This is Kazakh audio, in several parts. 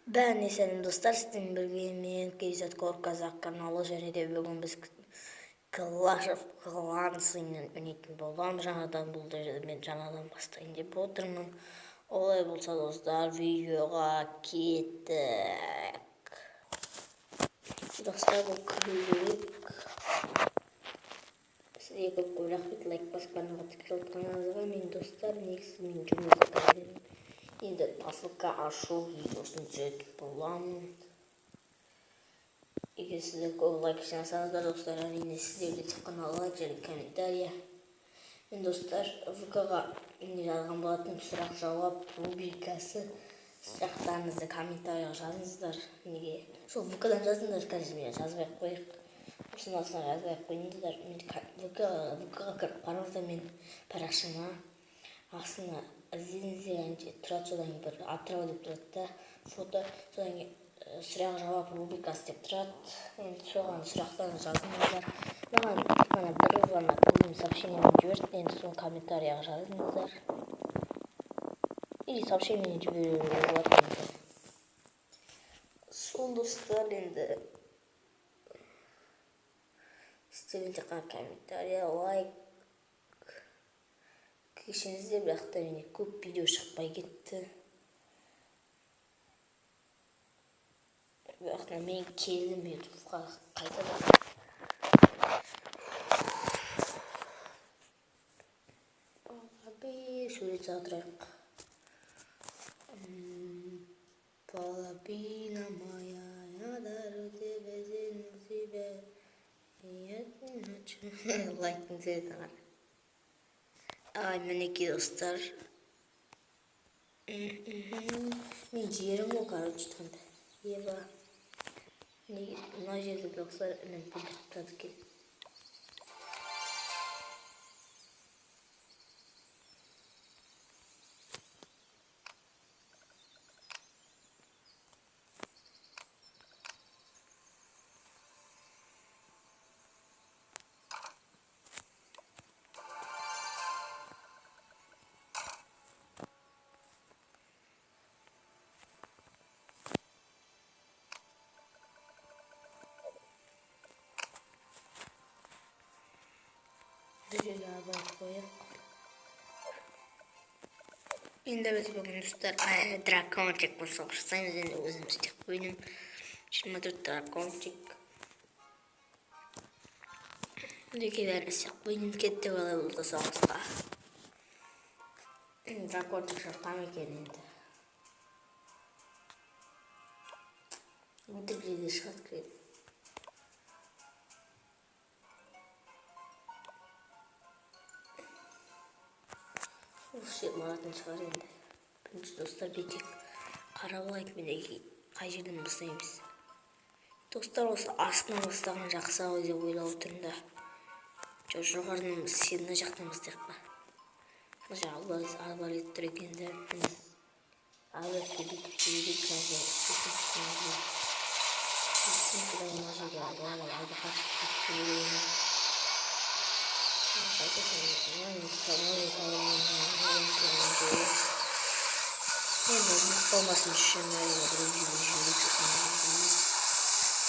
Бәріне сәлем достар, сіздермен бірге мен KZ Core қазақ каналы, және де бүгін біз Clash of Clans ойнайтын боламыз. Жаңадан бұл жерде мен жаңадан бастайын деп отырмын. Олай болса достар, видеоға кеттік. Достар, бұл күлік. Сізге көп рахмет лайк басқаныңызға тікелей отқаныңызға. Мен достар, негізі мен жұмысқа кірдім. Енді посылка ашу видеосын түсіретін боламын. Егер сіздер көп лайк жасаңыздар достар, әрине сіздерге тек қана лайк және комментария. Мен достар, ВК-ға жазған болатын сұрақ-жауап рубрикасы. Сұрақтарыңызды комментарияға жазыңыздар. Неге? Сол ВК-дан жазыңыздар, қазір мен жазбай қойық. Осының астына жазбай қойыңыздар. ВК-ға кіріп қараңыздар, мен парақшама астына іздеңіздер, тұрады, содан бір атырау деп тұрады да, фото, содан сұрақ-жауап рубрикасы деп тұрады. Енді соған сұрақтарын жазыңыздар. Маған ғана бір ғана бөлім сообщениемен жіберді, енді соны комментарияға жазыңыздар. Или сообщениемен жіберуге болады. Сол достар, енді сіздерден тек қана комментария, лайк кешіңізде, бірақ та менде көп видео шықпай кетті. Бірақ та мен келдім ютубқа қайтадан. Сурет салдырайық. Половина моя, я дарю тебе сильно себя. Лайктың цветі бар. Ай, мінеки достар. Мен жерім ол, короче, тұғында. Еба. Мына жерде достар інім білдіріп тұрады екен. Düzeli abone koyalım. Şimdi biz bugün dostlar Drakon çıkma savaştayız. Şimdi özümüz çık benim. 24 Drakon çık. Deki versek benim ketті olay oldu savaşta. Drakon çıkıştan ekeniydi. Intergrede şart kredi. Маратын шығар енді. Бірінші достар, бетек қарап алайық, менде қай жерден бастаймыз. Достар, осы астынан бастаған жақсы ау деп ойлап отырмын да. Жоғарынан сені жақтан бастайық па. Арбалет тұр екен де. Арбалетке бүйтіп жіберейік қазір. Olmasın düşünmeyi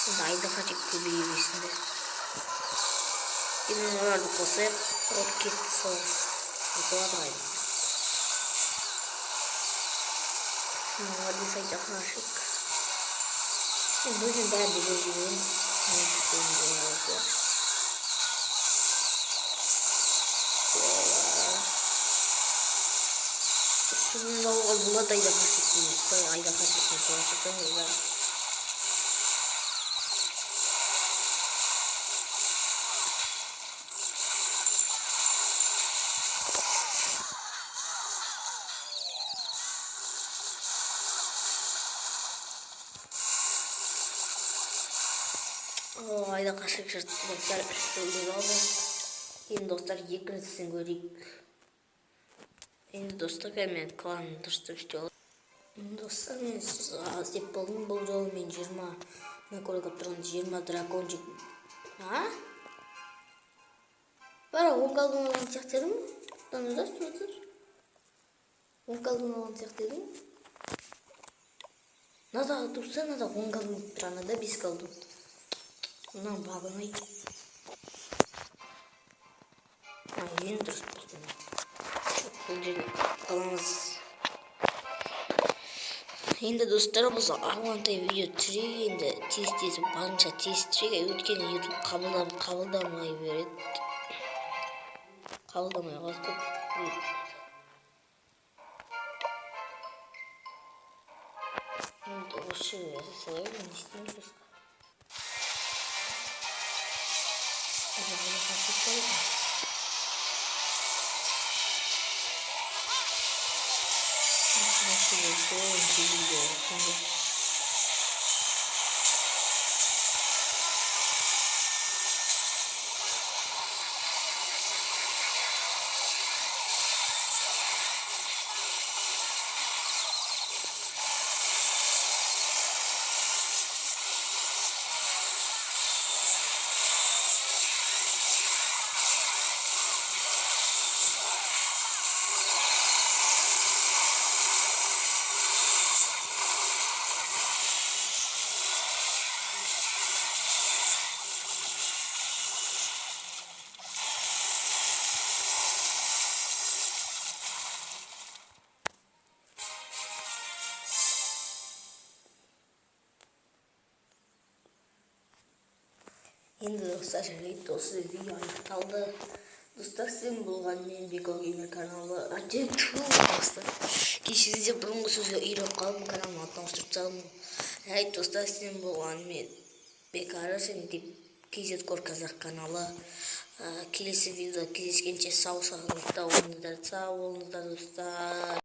Şimdi aydağa çek köbeği besinde. Şimdi onlarda koysak roket sos. Yukarıda aydı. Şimdi onlarda sayacak aşık. Şimdi bugün ben de gözümün Şimdi buna da ayda kaçıkmış. Ayda kaçıkmış. Savaşırsanız ayda kaçık şart dostlar üstüldür oldu. Şimdi dostlar yekінісін көрейік. Енді достар, мен кланын дұрыстап істей аламын. Достар, мен іздеп болдым. Бұл жолы мен 20, мен көріп тұрған 20 дракон жек. Бара, 10 қалдың алған сияқты едім. Бұдан ұзас тұрдыр. 10 қалдың алған сияқты едім. Надо турса, надо 10 калдым турана да 5 калдым. Мындан багынай. Ен дұрыс болсын. Бұл жерде қаламыз. Енді достар, біз ағуантай видео түсірейік, енді тез барынша тез түсірейік. Өйткені YouTube қабылдамай береді. Қабылдамай қалды. Енді осы жерге салайық, не істейміз біз? Енді достар, жарайды, осы видео аяқталды. Достар, сен болған мен Беко Геймер каналы. Достар, кешеде бұрынғы сөзге үйреніп қалдым, каналыма атын ауыстырып салдым. Жарайды, достар, сен болған мен Бекара, сен деп KZKOR қазақ каналы. Келесі видеода кездескенше сау болыңыздар достар.